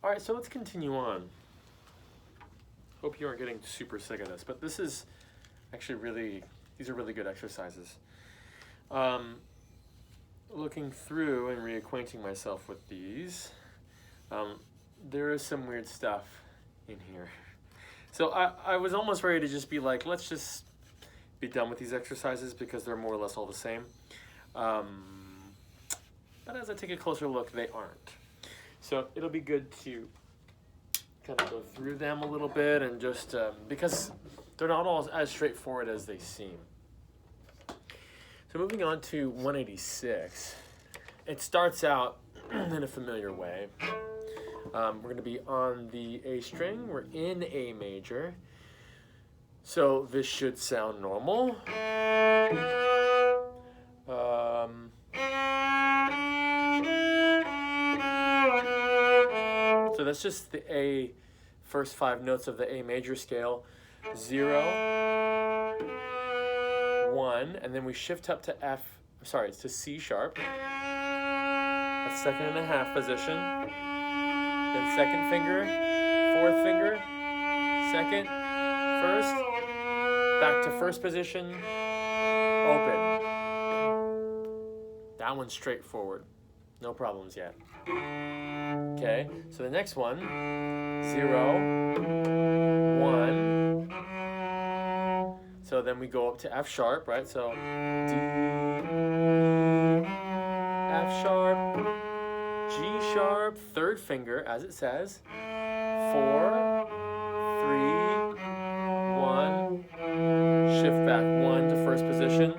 All right, so let's continue on. Hope you aren't getting super sick of this, but this is actually these are really good exercises. Looking through and reacquainting myself with these, there is some weird stuff in here. So I was almost ready to just be like, let's just be done with these exercises because they're more or less all the same. But as I take a closer look, they aren't. So it'll be good to kind of go through them a little bit and just, because they're not all as straightforward as they seem. So moving on to 186, it starts out in a familiar way. We're going to be on the A string. We're in A major. So this should sound normal. So that's just the A, first 5 notes of the A major scale. 0, 1, and then we shift up to it's to C sharp. That's 2nd and 1/2 position. Then 2nd finger, 4th finger, 2nd, 1st, back to 1st position, open. That one's straightforward. No problems yet. Okay, so the next one, 0, 1. So then we go up to F sharp, right? So D, F sharp, G sharp, 3rd finger, as it says, 4, 3, 1, shift back 1 to 1st position,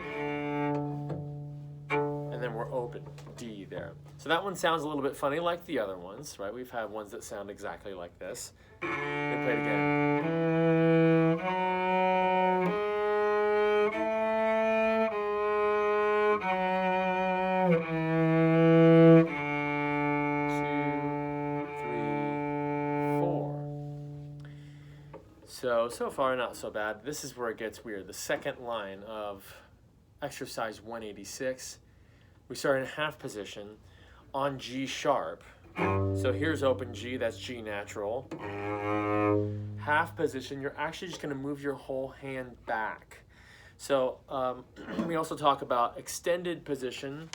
and then we're open, D there. So that one sounds a little bit funny like the other ones, right? We've had ones that sound exactly like this. Let me play it again. So far not so bad. This is where it gets weird. The second line of exercise 186, we start in 1/2 position on G sharp. So here's open G, that's G natural. 1/2 position, you're actually just gonna move your whole hand back. So we also talk about extended position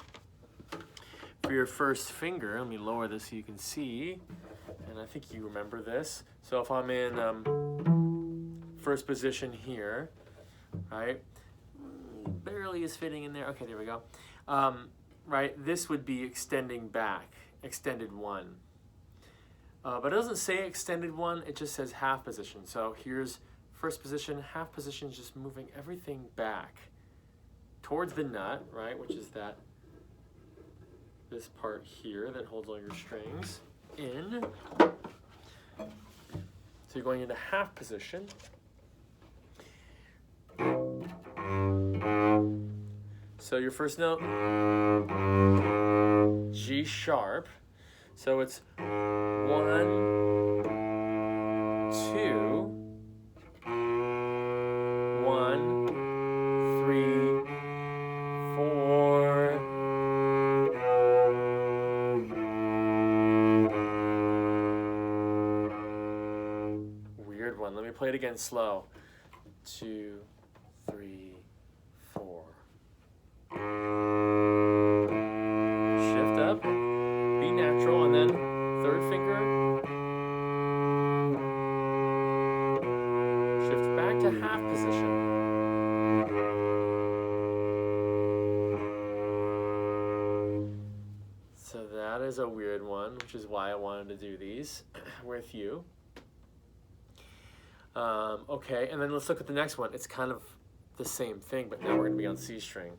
for your 1st finger. Let me lower this so you can see. And I think you remember this. So if I'm in 1st position here, right? Barely is fitting in there. Okay, there we go. Right, this would be extending back, extended 1. But it doesn't say extended 1, it just says 1/2 position. So here's 1st position, 1/2 position is just moving everything back towards the nut, right? Which is this part here that holds all your strings in. So you're going into 1/2 position. So your first note, G sharp. So it's 1, 2, 1, 3, 4. Weird one. Let me play it again slow. 2, 3, 4. Shift up, B natural, and then 3rd finger. Shift back to 1/2 position. So that is a weird one, which is why I wanted to do these with you. Okay, and then let's look at the next one. It's kind of the same thing, but now we're going to be on C string.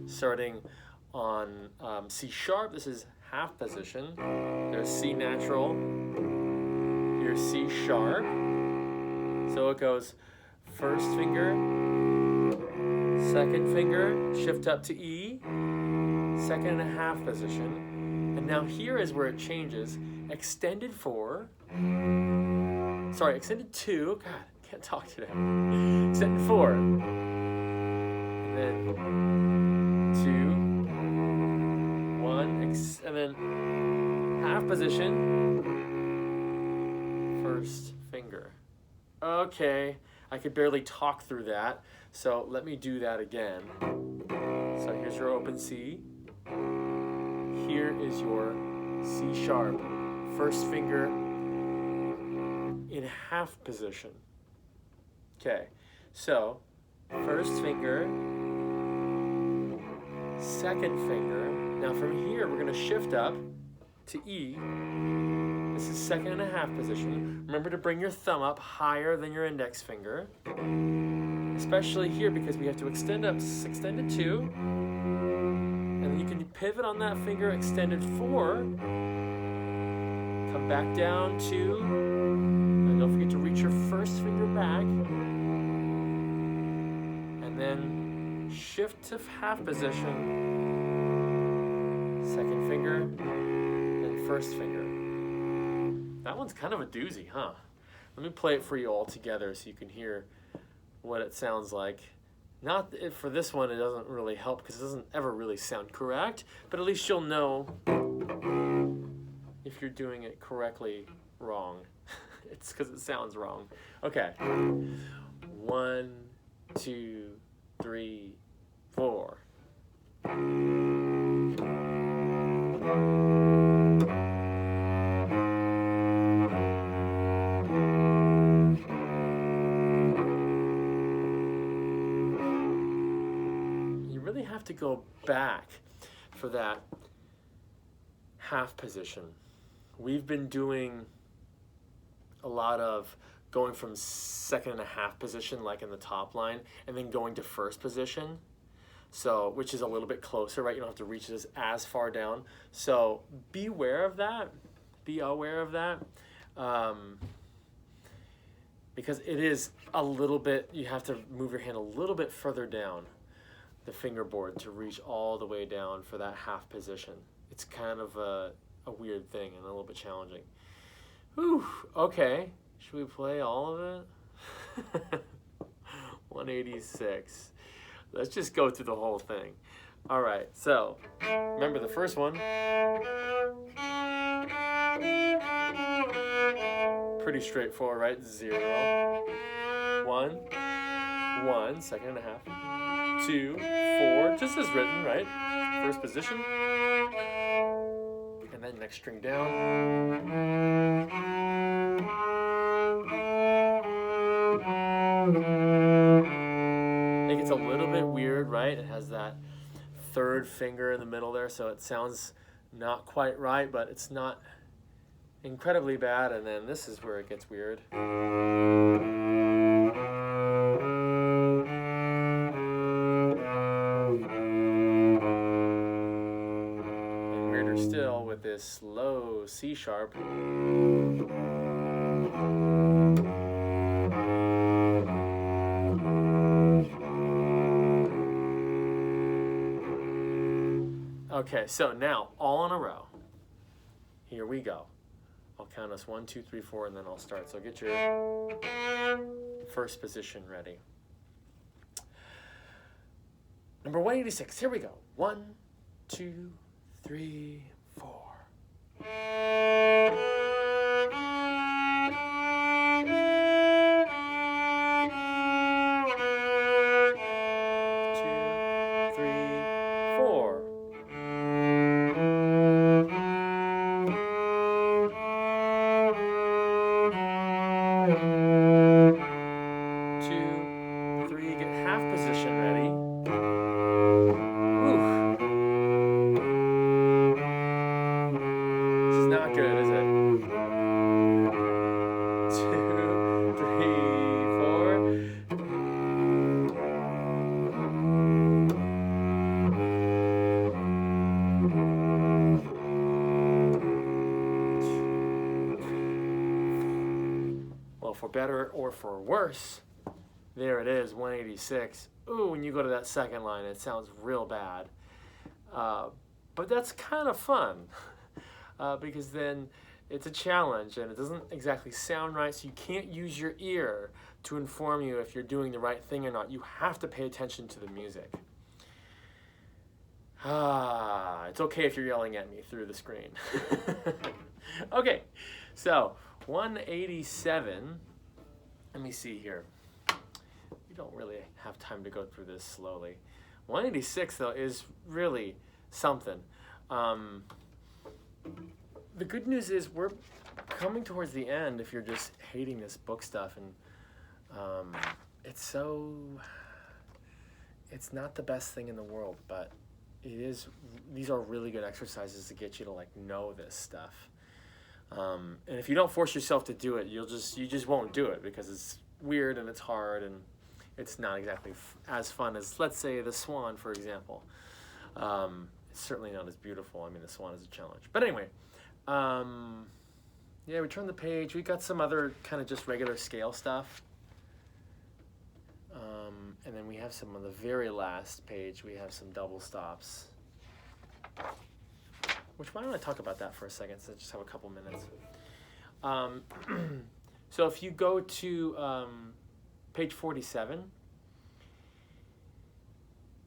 Starting on C sharp, this is 1/2 position. There's C natural, here's C sharp. So it goes 1st finger, 2nd finger, shift up to E, 2nd and 1/2 position. And now here is where it changes. Extended 4, extended 2, God, I can't talk today. Extended 4. And then 2, 1, and then 1/2 position, first finger. Okay, I could barely talk through that, so let me do that again. So here's your open C. Here is your C sharp. First finger in half position. Okay, so first finger, second finger. Now from here, we're going to shift up to E. This is second and a half position. Remember to bring your thumb up higher than your index finger. Especially here because we have to extend up, extend to 2. And then you can pivot on that finger, extended 4. Come back down 2. And don't forget to reach your first finger back. And then shift to half position. Second finger, and first finger. That one's kind of a doozy, huh? Let me play it for you all together so you can hear what it sounds like. Not for this one, it doesn't really help because it doesn't ever really sound correct, but at least you'll know if you're doing it correctly wrong. It's because it sounds wrong. Okay. 1, 2, 3, 4. Have to go back for that half position. We've been doing a lot of going from second and a half position, like in the top line, and then going to first position. So, which is a little bit closer, right? You don't have to reach this as far down. So be aware of that. Be aware of that. Because it is a little bit, you have to move your hand a little bit further down the fingerboard to reach all the way down for that half position. It's kind of a weird thing and a little bit challenging. Whew, okay. Should we play all of it? 186. Let's just go through the whole thing. All right, so remember the first one. Pretty straightforward, right? 0, 1, 1, second and a half. 2, 4, just as written, right? First position. And then next string down. I think it's a little bit weird, right? It has that third finger in the middle there, so it sounds not quite right, but it's not incredibly bad. And then this is where it gets weird. Still with this low C sharp. Okay, so now all in a row. Here we go. I'll count us 1, 2, 3, 4, and then I'll start. So get your first position ready. Number 186. Here we go. 1, 2, 3, 4. For better or for worse, there it is, 186. Ooh, when you go to that second line, it sounds real bad. But that's kind of fun because then it's a challenge and it doesn't exactly sound right, so you can't use your ear to inform you if you're doing the right thing or not. You have to pay attention to the music. It's okay if you're yelling at me through the screen. Okay, so 187. Let me see here. We don't really have time to go through this slowly. 186 though is really something. The good news is we're coming towards the end if you're just hating this book stuff, and it's not the best thing in the world, but it is. These are really good exercises to get you to like know this stuff. And if you don't force yourself to do it, you just won't do it because it's weird and it's hard and it's not exactly as fun as, let's say, the Swan, for example. It's certainly not as beautiful. I mean, the Swan is a challenge. But anyway, yeah, we turn the page. We got some other kind of just regular scale stuff. And then we have some on the very last page. We have some double stops. Why don't I talk about that for a second, since I just have a couple minutes. So if you go to page 47,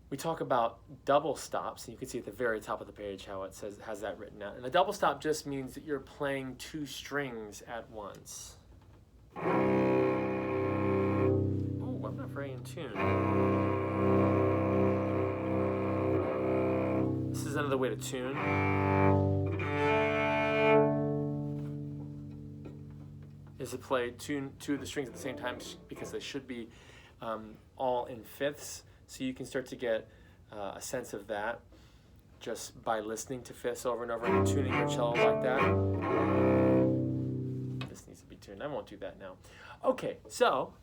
we talk about double stops, and you can see at the very top of the page how it has that written out. And a double stop just means that you're playing two strings at once. Oh, I'm not very in tune. This is another way to tune. Is to play two of the strings at the same time, because they should be all in fifths. So you can start to get a sense of that just by listening to fifths over and over and tuning your cello like that. This needs to be tuned. I won't do that now. Okay, so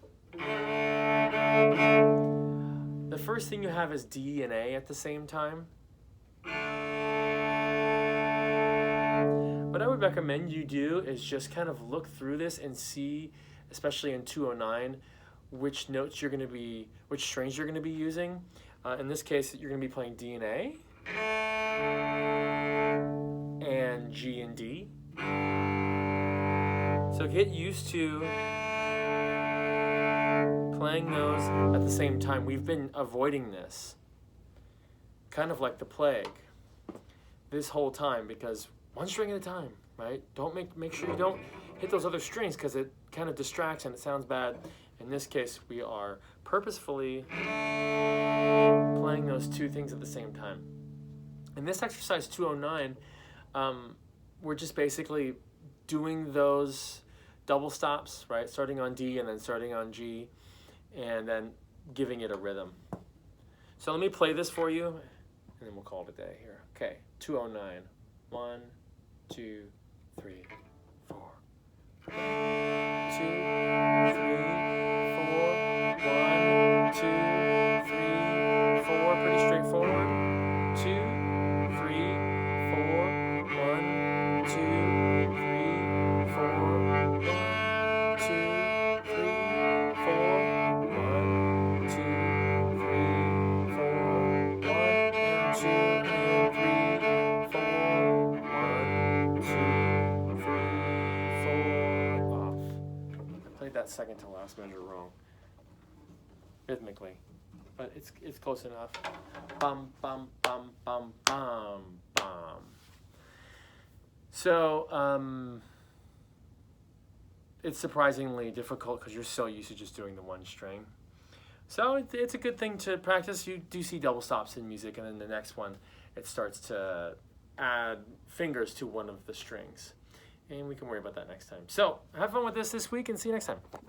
the first thing you have is D and A at the same time. What I would recommend you do is just kind of look through this and see, especially in 209, which strings you're going to be using. In this case, you're going to be playing D and A, and G and D. So get used to playing those at the same time. We've been avoiding this, kind of like the plague, this whole time, because one string at a time, right? Make sure you don't hit those other strings, because it kind of distracts and it sounds bad. In this case, we are purposefully playing those two things at the same time. In this exercise 209, we're just basically doing those double stops, right? Starting on D and then starting on G, and then giving it a rhythm. So let me play this for you, and then we'll call it a day here. Okay, 209. 1, 2, 3, 4. 1, 2, 3, 4. 1, 2, 3, 4. Pretty straightforward. 2, 3, 4. 1, 2, 3, 4. 1, 2, 3, 4. 1, 2, 3, 4. 1 and 2 and 3. 1, 2, 3, 4, off. I played that second to last measure wrong, rhythmically, but it's close enough. Bum, bum, bum, bum, bum, bum. So, it's surprisingly difficult because you're so used to just doing the one string. So it's a good thing to practice. You do see double stops in music, and then the next one, it starts to add fingers to one of the strings. And we can worry about that next time. So have fun with this week, and see you next time.